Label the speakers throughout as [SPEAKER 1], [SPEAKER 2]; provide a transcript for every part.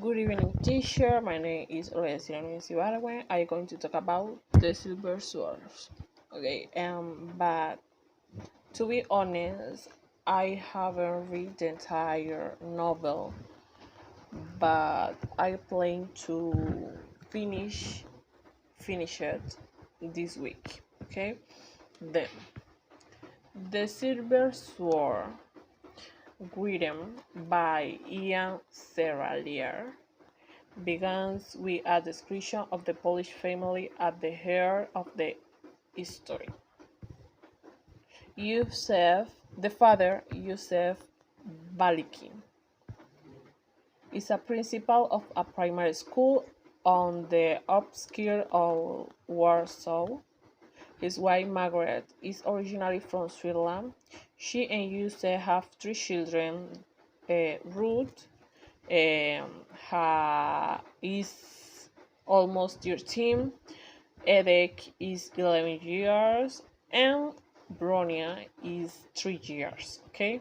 [SPEAKER 1] Good evening, teacher. My name is Serraillier. I'm going to talk about the silver swords. Okay, but to be honest, I haven't read the entire novel, but I plan to finish it this week. Okay, then the silver sword, written by Ian Serraillier, begins with a description of the Polish family at the heart of the history. Józef, the father, Józef Balikin, is a principal of a primary school on the outskirts of Warsaw. His wife Margaret is originally from Switzerland. She and Józef have three children. Ruth is almost 13, Edek is 11 years, and Bronia is 3 years. Okay.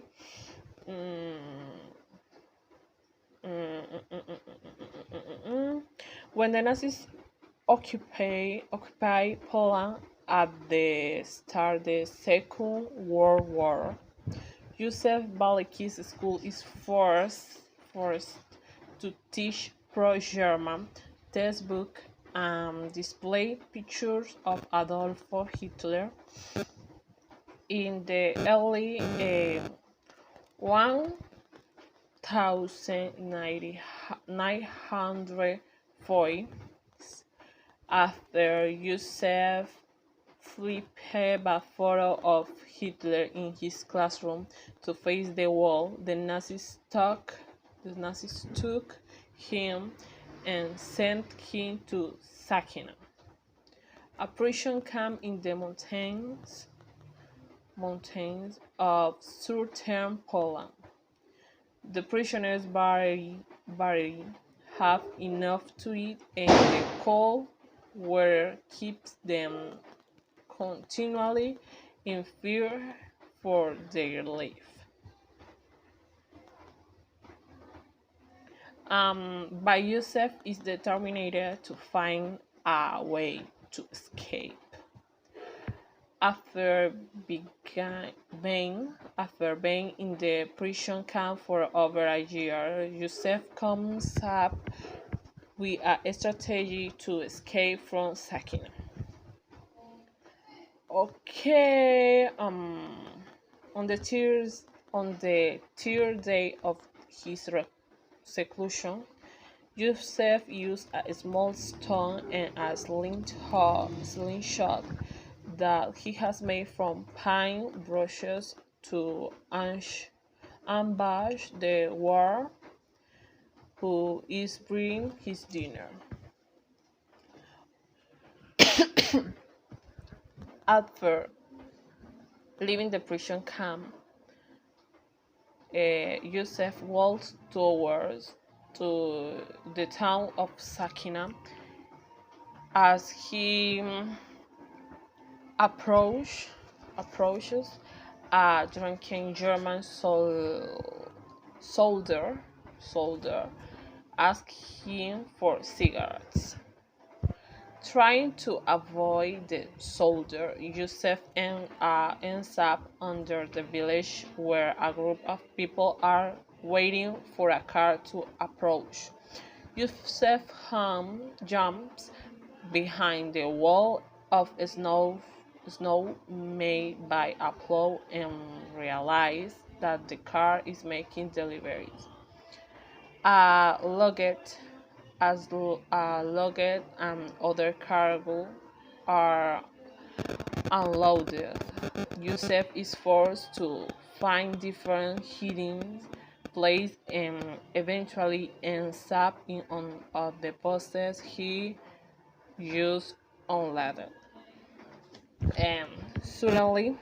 [SPEAKER 1] Mm, mm, mm, mm, mm, When the Nazis occupy Poland at the start of the Second World War, Józef Baliki's school is forced to teach pro-German textbook and display pictures of Adolf Hitler. In the early 1940s, after Józef flipped a photo of Hitler in his classroom to face the wall, the Nazis took him and sent him to Sakina, a prison camp in the mountains of southern Poland. The prisoners barely have enough to eat, and the cold weather keeps them continually in fear for their life. But Józef is determined to find a way to escape. After being in the prison camp for over a year, Józef comes up with a strategy to escape from Sakina. Okay, on the third day of his seclusion, Józef used a small stone and a slingshot that he has made from pine branches to ambush the ward who is bringing his dinner. After leaving the prison camp, Józef walks towards to the town of Sakina. As he approaches, a drunken German soldier asks him for cigarettes. Trying to avoid the soldier, Józef ends up under the village where a group of people are waiting for a car to approach. Józef jumps behind the wall of snow made by a plow and realizes that the car is making deliveries. Luggage and other cargo are unloaded. Józef is forced to find different hiding places and eventually ends up in one of the posts he just unloaded. And suddenly,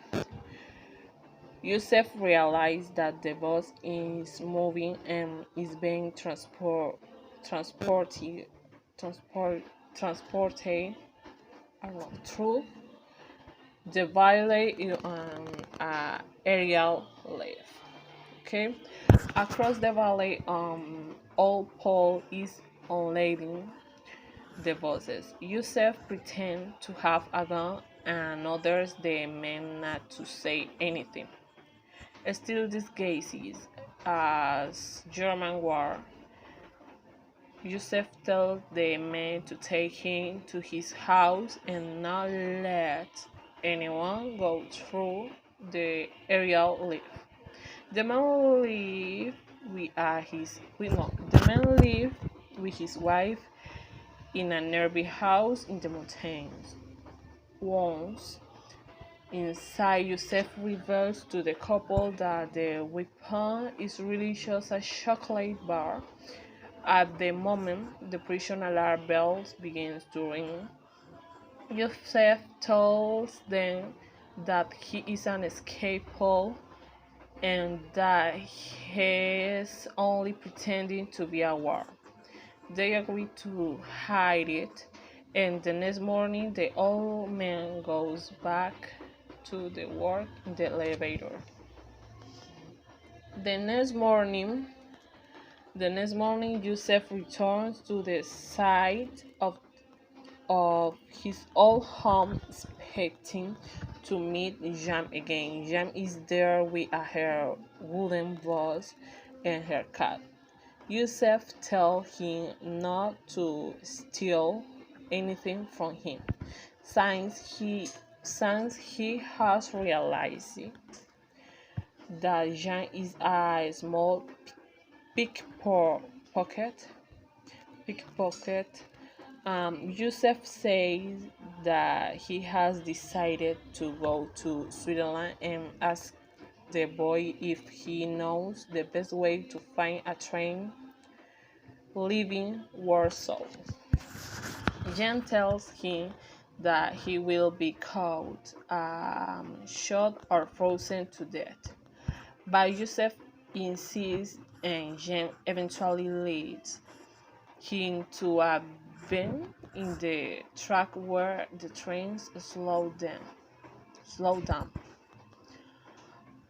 [SPEAKER 1] Józef realized that the bus is moving and is being transported through the valley on aerial lift. Okay, across the valley, old Paul is unlading the buses. Yusef pretends to have a gun and orders the men not to say anything. Still disguises as German war. Yusef tells the men to take him to his house and not let anyone go through the area live. The man live the man live with his wife in a nearby house in the mountains. Once inside, Yusef reveals to the couple that the weapon is really just a chocolate bar. At the moment the prison alarm bells begins to ring, Yusef tells them that he is an escapee and that he is only pretending to be a war. They agree to hide it, and the next morning the old man goes back to the work in the elevator. The next morning, Yusef returns to the site of his old home, expecting to meet Jam again. Jam is there with her wooden boss and her cat. Yusef tells him not to steal anything from him, since he has realized that Jean is a small pickpocket. Yusef says that he has decided to go to Switzerland and asks the boy if he knows the best way to find a train leaving Warsaw. Jan tells him that he will be caught, shot, or frozen to death. But Yusef insists, and Jan eventually leads him to a bend in the track where the trains slow down.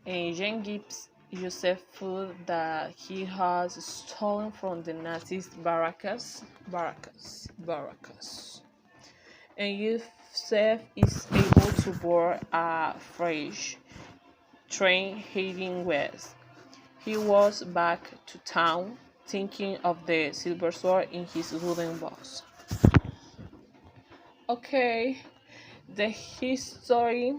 [SPEAKER 1] And Jan gives Yusef food that he has stolen from the Nazis' barracks. And Yusef is able to board a fresh train heading west. He was back to town, thinking of the silver sword in his wooden box. Okay, the history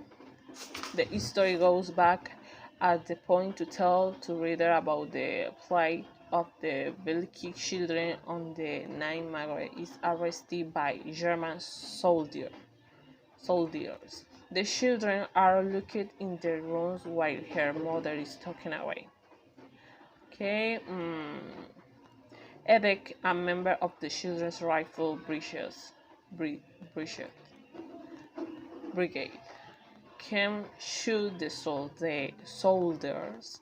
[SPEAKER 1] goes back at the point to tell to reader about the plight of the Belgian children on the night Margaret is arrested by German soldiers. The children are locked in their rooms while her mother is taken away. Okay, Edek, a member of the Children's Rifle Brigade, can shoot the soldiers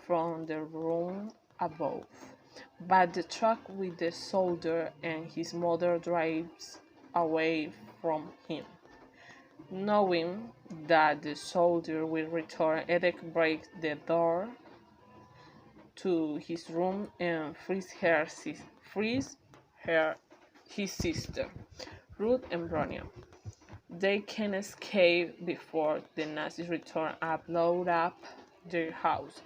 [SPEAKER 1] from the room above, but the truck with the soldier and his mother drives away from him. Knowing that the soldier will return, Edek breaks the door to his room and frees his sister, Ruth and Bronia. They can escape before the Nazis return and blow up their house.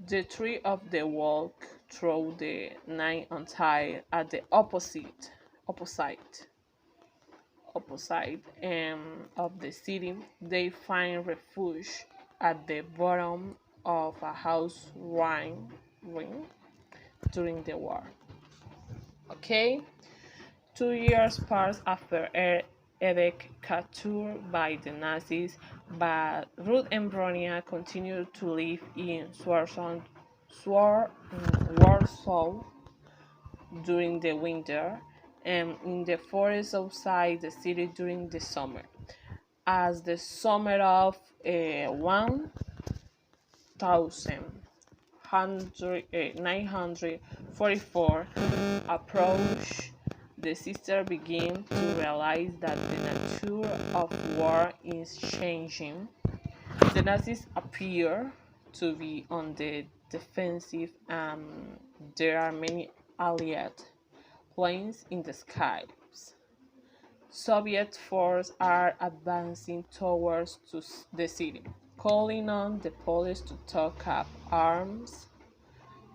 [SPEAKER 1] The three of them walk through the night until at the opposite of the city. They find refuge at the bottom of a house ruin during the war. Okay, 2 years pass after Edek captured by the Nazis, but Ruth and Bronia continue to live in Warsaw during the winter and in the forest outside the city during the summer. As the summer of 1944 approached, the sisters begin to realize that the nature of war is changing. The Nazis appear to be on the defensive, and there are many Allied planes in the skies. Soviet forces are advancing towards the city, calling on the police to take up arms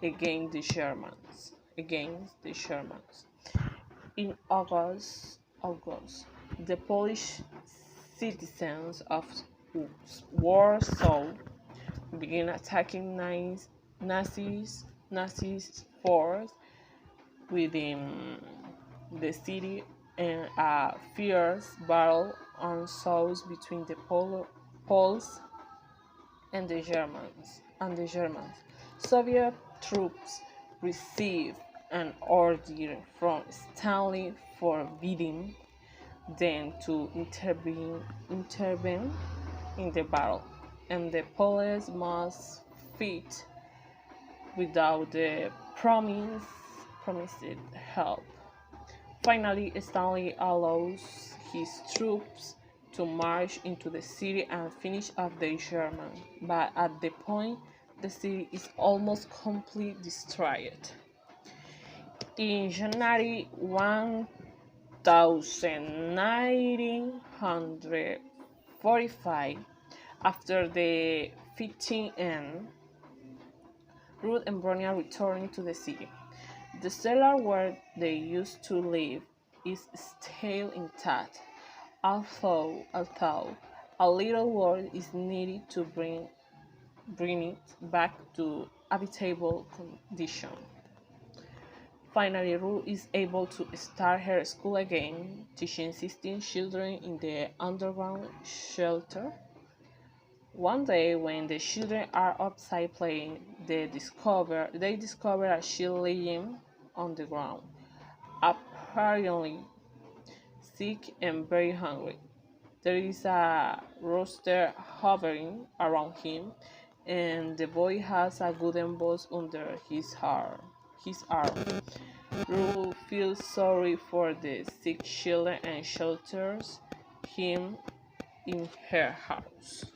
[SPEAKER 1] against the Germans. In August, the Polish citizens of Warsaw began attacking Nazis forces within the city, and a fierce battle ensues between the Poles and the Germans. Soviet troops received an order from Stalin forbidding them to intervene in the battle, and the Poles must fight without the promised help. Finally, Stanley allows his troops to march into the city and finish off the Germans, but at the point the city is almost completely destroyed. In January 1945, after the 15th, Ruth and Bronia return to the city. The cellar where they used to live is still intact, although a little work is needed to bring it back to habitable condition. Finally, Ruth is able to start her school again, teaching 16 children in the underground shelter. One day, when the children are outside playing, they discover a child laying on the ground, apparently sick and very hungry. There is a rooster hovering around him, and the boy has a wooden box under his arm. Rue feels sorry for the sick children and shelters him in her house.